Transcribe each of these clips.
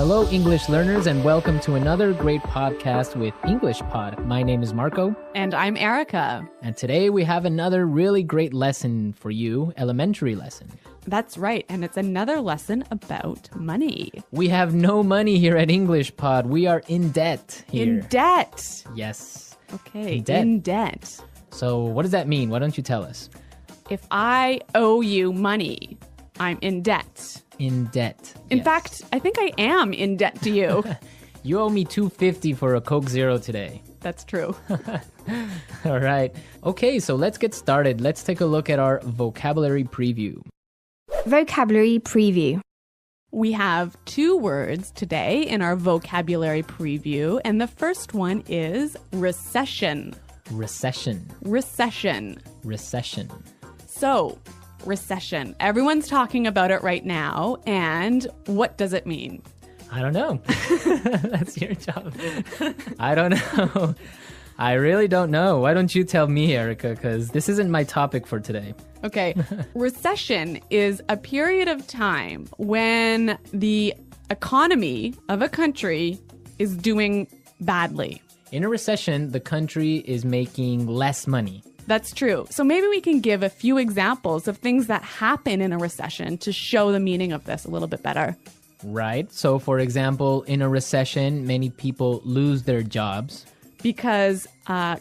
Hello, English learners, and welcome to another great podcast with English Pod. My name is Marco. And I'm Erica. And today we have another really great lesson for you, elementary lesson. That's right, and it's another lesson about money. We have no money here at English Pod. We are in debt here. In debt. Yes. Okay, In debt. debt. So what does that mean? Why don't you tell us? If I owe you money, I'm in debt. In debt. In Yes. fact, I think I am in debt to you. You owe me $2.50 for a Coke Zero today. That's true. All right. Okay, so let's get started. Let's take a look at our vocabulary preview. Vocabulary preview. We have two words today in our vocabulary preview, and the first one is recession. Recession. Recession. Recession. So, recession. Everyone's talking about it right now, and what does it mean? I don't know. That's your job. I don't know. I really don't know. Why don't you tell me, Erica? Because this isn't my topic for today. Okay. Recession is a period of time when the economy of a country is doing badly. In a recession, the country is making less money. That's true. So maybe we can give a few examples of things that happen in a recession to show the meaning of this a little bit better. Right. So, for example, in a recession, many people lose their jobs. Because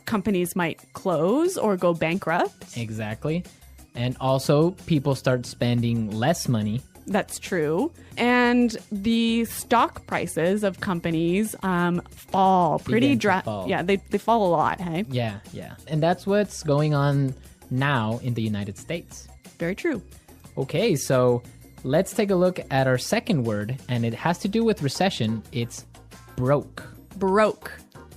companies might close or go bankrupt. Exactly. And also, people start spending less money. That's true. And the stock prices of companies fall pretty fall. Yeah, they fall a lot, hey? Yeah. And that's what's going on now in the United States. Very true. Okay, so let's take a look at our second word, and it has to do with recession. It's broke. Broke.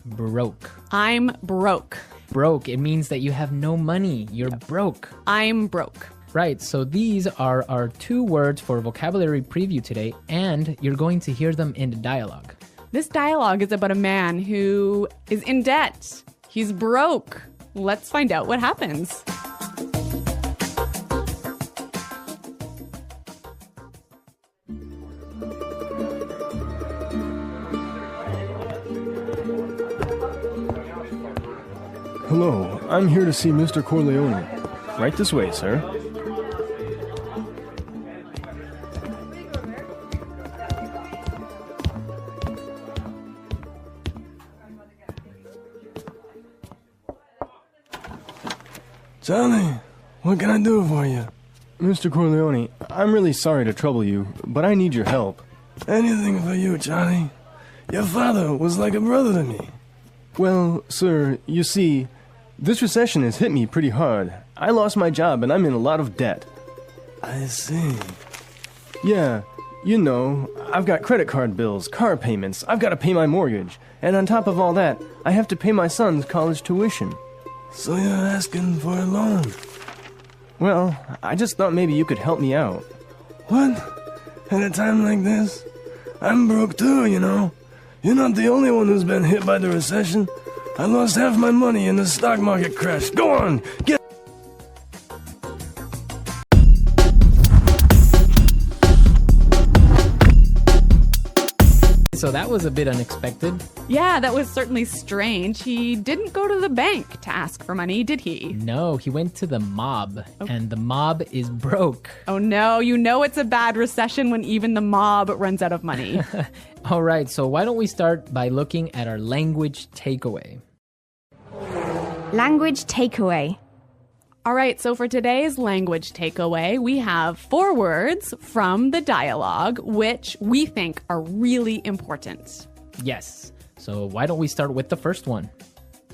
Broke. I'm broke. Broke. It means that you have no money. You're broke. I'm broke. Right, so these are our two words for vocabulary preview today, and you're going to hear them in the dialogue. This dialogue is about a man who is in debt. He's broke. Let's find out what happens. Hello, I'm here to see Mr. Corleone. Right this way, sir. Johnny, what can I do for you? Mr. Corleone, I'm really sorry to trouble you, but I need your help. Anything for you, Johnny. Your father was like a brother to me. Well, sir, you see, this recession has hit me pretty hard. I lost my job and I'm in a lot of debt. I see. Yeah, you know, I've got credit card bills, car payments, I've got to pay my mortgage, and on top of all that, I have to pay my son's college tuition. So you're asking for a loan? Well, I just thought maybe you could help me out. What? At a time like this? I'm broke too, you know. You're not the only one who's been hit by the recession. I lost half my money in the stock market crash. Go on, get... So that was a bit unexpected. Yeah, that was certainly strange. He didn't go to the bank to ask for money, did he? No, he went to the mob, and the mob is broke. Oh no, you know it's a bad recession when even the mob runs out of money. All right, so why don't we start by looking at our language takeaway? Language takeaway. All right, so for today's language takeaway, we have 4 words from the dialogue, which we think are really important. Yes. So why don't we start with the first one?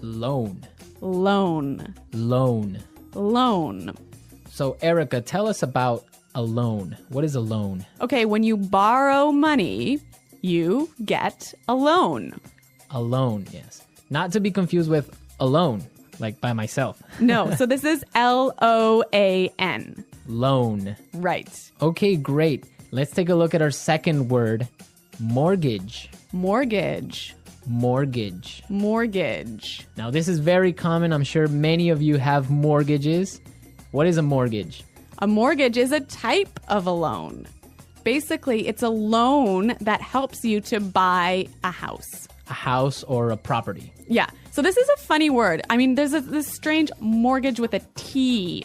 Loan. Loan. Loan. Loan. So Erica, tell us about a loan. What is a loan? Okay, when you borrow money, you get a loan. A loan, yes. Not to be confused with alone, like by myself. No, so this is L-O-A-N. Loan. Right. Okay, great. Let's take a look at our second word, mortgage. Mortgage. Mortgage. Mortgage. Now, this is very common. I'm sure many of you have mortgages. What is a mortgage? A mortgage is a type of a loan. Basically, it's a loan that helps you to buy a house. A house or a property. Yeah. So this is a funny word. I mean, there's this strange mortgage with a T.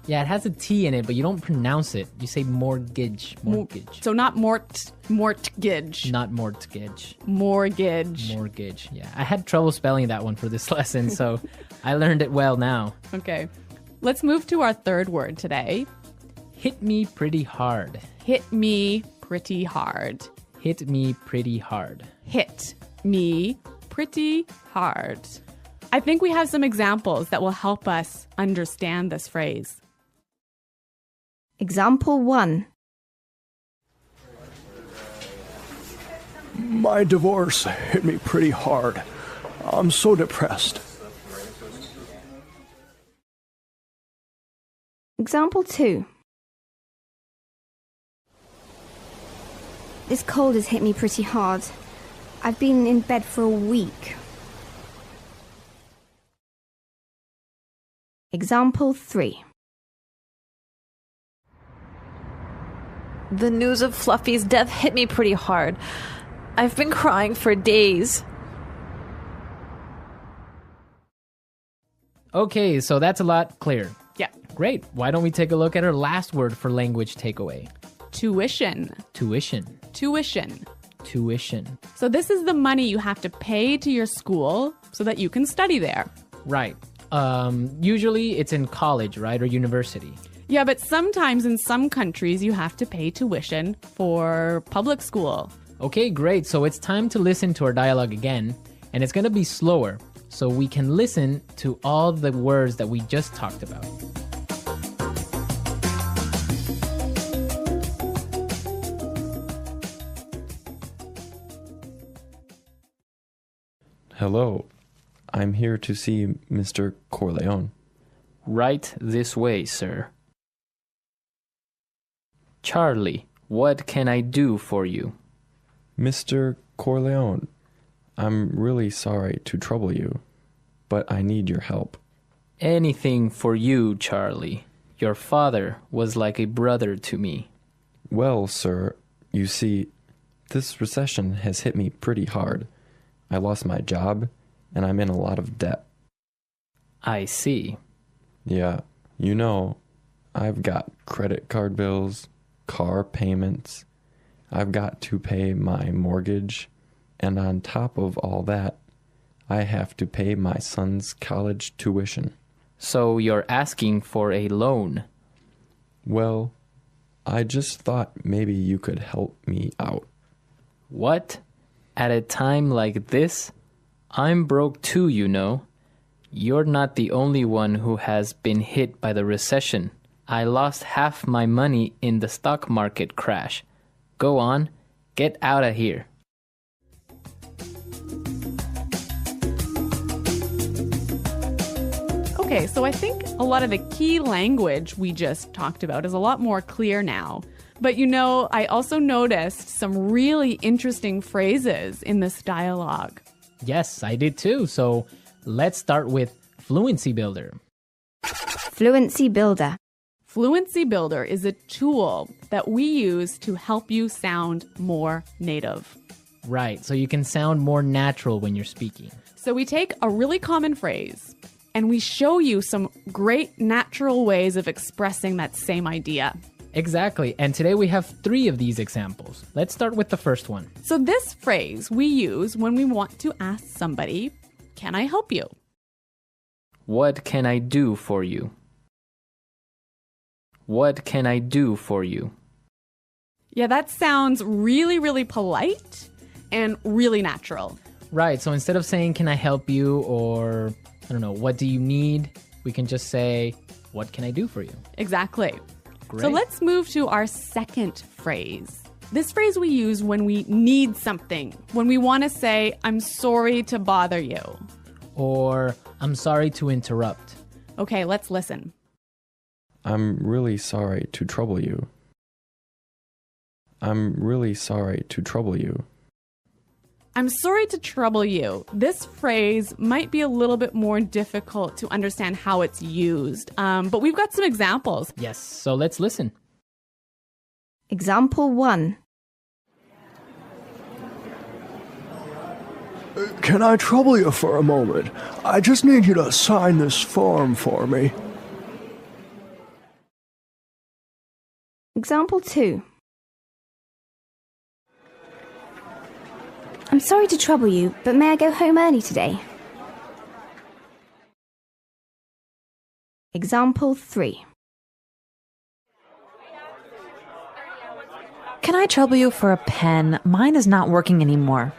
Yeah, it has a T in it, but you don't pronounce it. You say mortgage. Mortgage. So not mortgage. Not mortgage. Mortgage. Mortgage. Yeah. I had trouble spelling that one for this lesson, so I learned it well now. Okay. Let's move to our third word today. Hit me pretty hard. Hit me pretty hard. Hit me pretty hard. Hit me pretty hard. I think we have some examples that will help us understand this phrase. Example 1. My divorce hit me pretty hard. I'm so depressed. Example 2. This cold has hit me pretty hard. I've been in bed for a week. Example 3. The news of Fluffy's death hit me pretty hard. I've been crying for days. Okay, so that's a lot clearer. Yeah. Great. Why don't we take a look at our last word for language takeaway? Tuition. Tuition. Tuition. Tuition. So this is the money you have to pay to your school so that you can study there. Right. Usually it's in college, right, or university. Yeah, but sometimes in some countries you have to pay tuition for public school. Okay, great. So it's time to listen to our dialogue again, and it's going to be slower so we can listen to all the words that we just talked about. Hello, I'm here to see Mr. Corleone. Right this way, sir. Charlie, what can I do for you? Mr. Corleone, I'm really sorry to trouble you, but I need your help. Anything for you, Charlie. Your father was like a brother to me. Well, sir, you see, this recession has hit me pretty hard. I lost my job, and I'm in a lot of debt. I see. Yeah, you know, I've got credit card bills, car payments. I've got to pay my mortgage, and on top of all that, I have to pay my son's college tuition. So you're asking for a loan? Well, I just thought maybe you could help me out. What? At a time like this? I'm broke too, you know. You're not the only one who has been hit by the recession. I lost half my money in the stock market crash. Go on, get out of here. Okay, so I think a lot of the key language we just talked about is a lot more clear now. But you know, I also noticed some really interesting phrases in this dialogue. Yes, I did too. So let's start with Fluency Builder. Fluency Builder. Fluency Builder is a tool that we use to help you sound more native. Right, so you can sound more natural when you're speaking. So we take a really common phrase and we show you some great natural ways of expressing that same idea. Exactly, and today we have 3 of these examples. Let's start with the first one. So this phrase we use when we want to ask somebody, "Can I help you?" What can I do for you? What can I do for you? Yeah, that sounds really, really polite and really natural. Right, so instead of saying, can I help you, or, I don't know, what do you need? We can just say, what can I do for you? Exactly. Great. So let's move to our second phrase. This phrase we use when we need something, when we want to say, I'm sorry to bother you. Or, I'm sorry to interrupt. Okay, let's listen. I'm really sorry to trouble you. I'm really sorry to trouble you. I'm sorry to trouble you. This phrase might be a little bit more difficult to understand how it's used, but we've got some examples. Yes, so let's listen. Example 1. Can I trouble you for a moment? I just need you to sign this form for me. Example 2. I'm sorry to trouble you, but may I go home early today? Example 3. Can I trouble you for a pen? Mine is not working anymore.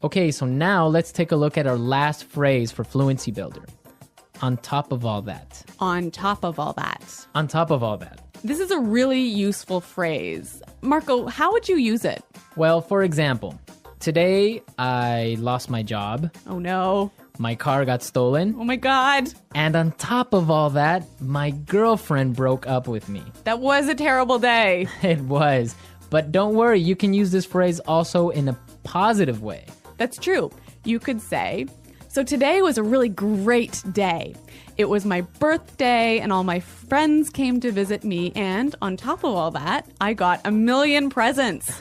Okay, so now let's take a look at our last phrase for Fluency Builder. On top of all that. On top of all that. On top of all that. This is a really useful phrase. Marco, how would you use it? Well, for example, today I lost my job. Oh no. My car got stolen. Oh my God. And on top of all that, my girlfriend broke up with me. That was a terrible day. It was. But don't worry, you can use this phrase also in a positive way. That's true. You could say, so today was a really great day. It was my birthday and all my friends came to visit me. And on top of all that, I got 1,000,000 presents.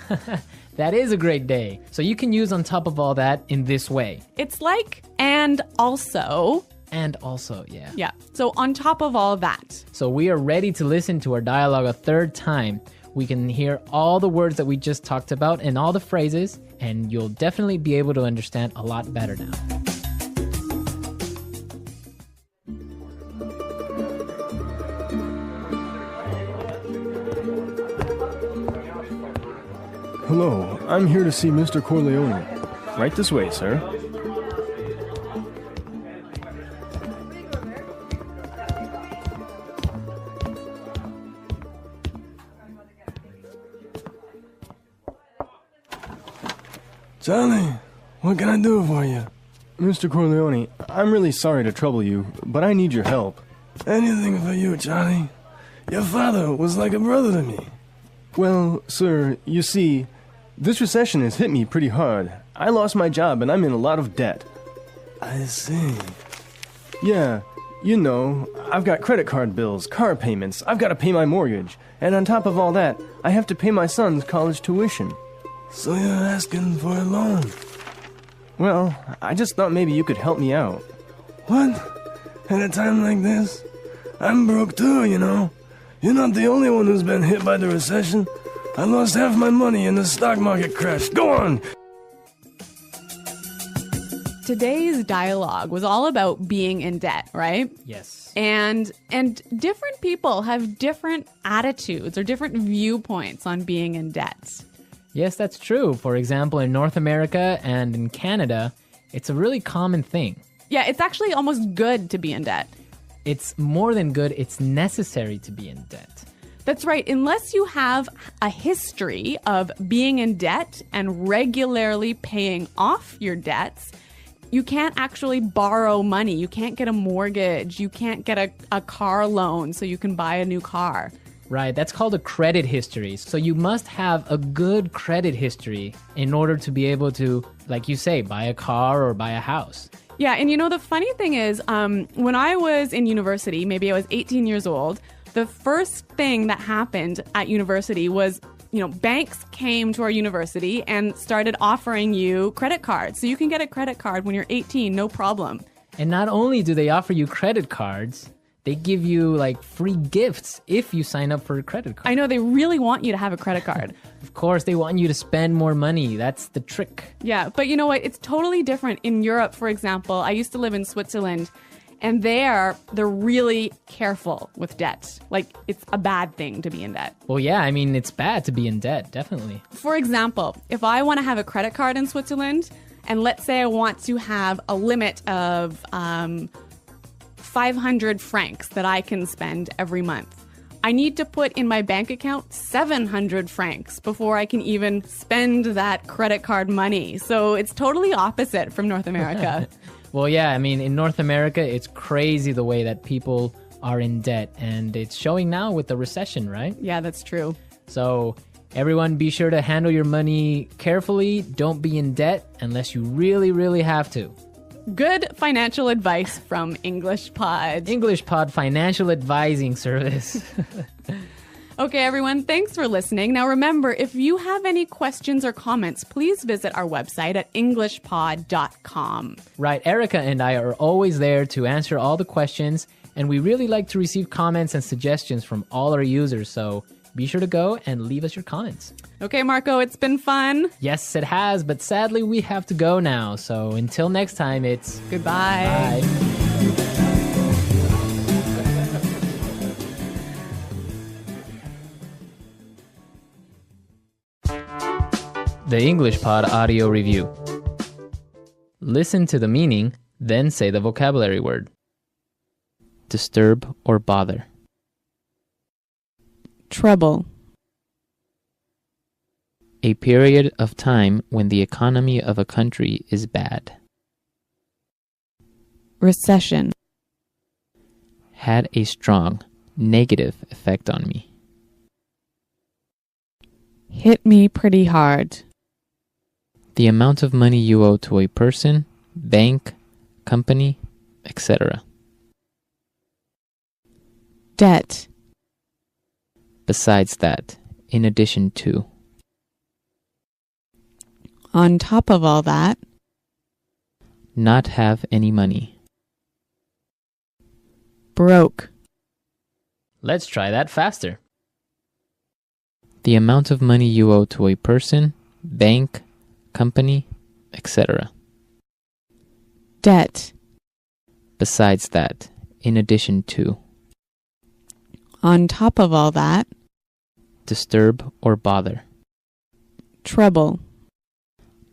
That is a great day. So you can use on top of all that in this way. It's like, and also. And also, yeah. Yeah. So on top of all that. So we are ready to listen to our dialogue a third time. We can hear all the words that we just talked about and all the phrases, and you'll definitely be able to understand a lot better now. Hello, I'm here to see Mr. Corleone. Right this way, sir. Johnny, what can I do for you? Mr. Corleone, I'm really sorry to trouble you, but I need your help. Anything for you, Johnny. Your father was like a brother to me. Well, sir, you see, this recession has hit me pretty hard. I lost my job and I'm in a lot of debt. I see. Yeah, you know, I've got credit card bills, car payments, I've got to pay my mortgage, and on top of all that, I have to pay my son's college tuition. So you're asking for a loan? Well, I just thought maybe you could help me out. What? At a time like this? I'm broke too, you know. You're not the only one who's been hit by the recession. I lost half my money and the stock market crashed. Go on! Today's dialogue was all about being in debt, right? Yes. And different people have different attitudes or different viewpoints on being in debt. Yes, that's true. For example, in North America and in Canada, it's a really common thing. Yeah, it's actually almost good to be in debt. It's more than good, it's necessary to be in debt. That's right. Unless you have a history of being in debt and regularly paying off your debts, you can't actually borrow money. You can't get a mortgage. You can't get a car loan so you can buy a new car. Right, that's called a credit history. So you must have a good credit history in order to be able to, like you say, buy a car or buy a house. Yeah, and you know, the funny thing is, when I was in university, maybe I was 18 years old, the first thing that happened at university was, you know, banks came to our university and started offering you credit cards. So you can get a credit card when you're 18, no problem. And not only do they offer you credit cards, they give you like free gifts if you sign up for a credit card. I know, they really want you to have a credit card. Of course, they want you to spend more money. That's the trick. Yeah, but you know what? It's totally different. In Europe, for example, I used to live in Switzerland, and they're really careful with debt. Like, it's a bad thing to be in debt. Well, yeah, I mean, it's bad to be in debt, definitely. For example, if I want to have a credit card in Switzerland, and let's say I want to have a limit of 500 francs that I can spend every month, I need to put in my bank account 700 francs before I can even spend that credit card money. So it's totally opposite from North America. Well, yeah, I mean, in North America, it's crazy the way that people are in debt, and it's showing now with the recession, right? Yeah, that's true. So everyone, be sure to handle your money carefully. Don't be in debt unless you really, really have to. Good financial advice from English Pod. English Pod Financial Advising Service. Okay, everyone, thanks for listening. Now remember, if you have any questions or comments, please visit our website at englishpod.com. Right, Erica and I are always there to answer all the questions, and we really like to receive comments and suggestions from all our users, so be sure to go and leave us your comments. Okay, Marco, it's been fun. Yes, it has, but sadly we have to go now, so until next time, it's Goodbye. bye. The English Pod Audio Review. Listen to the meaning, then say the vocabulary word. Disturb or bother. Trouble. A period of time when the economy of a country is bad. Recession. Had a strong negative effect on me. Hit me pretty hard. The amount of money you owe to a person, bank, company, etc. Debt. Besides that, in addition to. On top of all that. Not have any money. Broke. Let's try that faster. The amount of money you owe to a person, bank, company, etc. Debt. Besides that, in addition to. On top of all that. Disturb or bother. Trouble.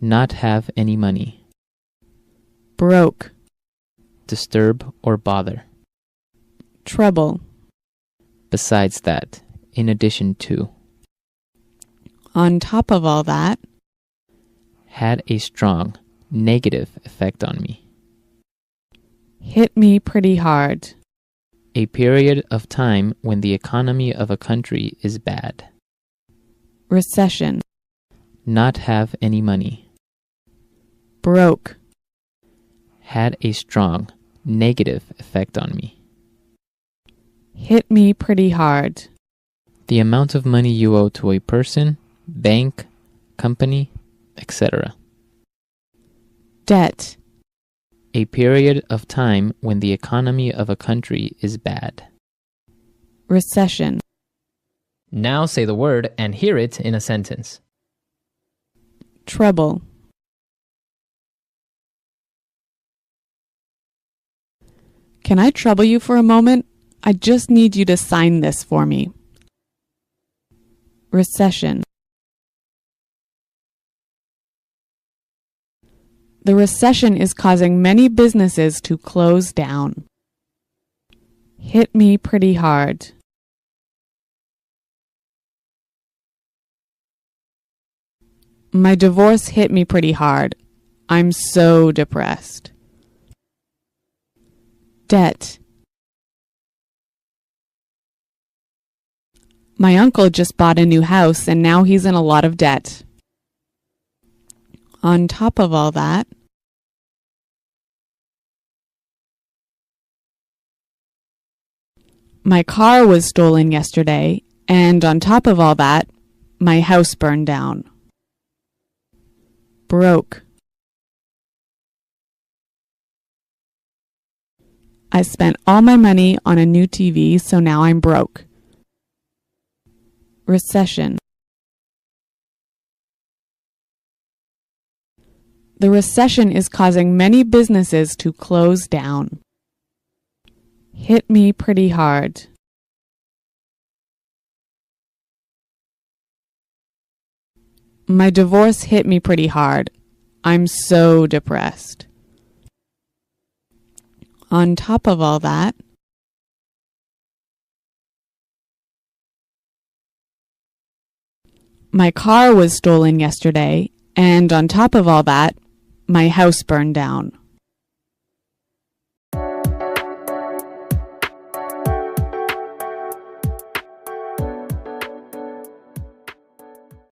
Not have any money. Broke. Disturb or bother. Trouble. Besides that, in addition to. On top of all that. Had a strong negative effect on me. Hit me pretty hard. A period of time when the economy of a country is bad. Recession. Not have any money. Broke. Had a strong negative effect on me. Hit me pretty hard. The amount of money you owe to a person, bank, company, etc. Debt. A period of time when the economy of a country is bad. Recession. Now say the word and hear it in a sentence. Trouble. Can I trouble you for a moment? I just need you to sign this for me. Recession. The recession is causing many businesses to close down. Hit me pretty hard. My divorce hit me pretty hard. I'm so depressed. Debt. My uncle just bought a new house and now he's in a lot of debt. On top of all that, my car was stolen yesterday, and on top of all that, my house burned down. Broke. I spent all my money on a new TV, so now I'm broke. Recession. The recession is causing many businesses to close down. Hit me pretty hard. My divorce hit me pretty hard. I'm so depressed. On top of all that, my car was stolen yesterday, and on top of all that, my house burned down.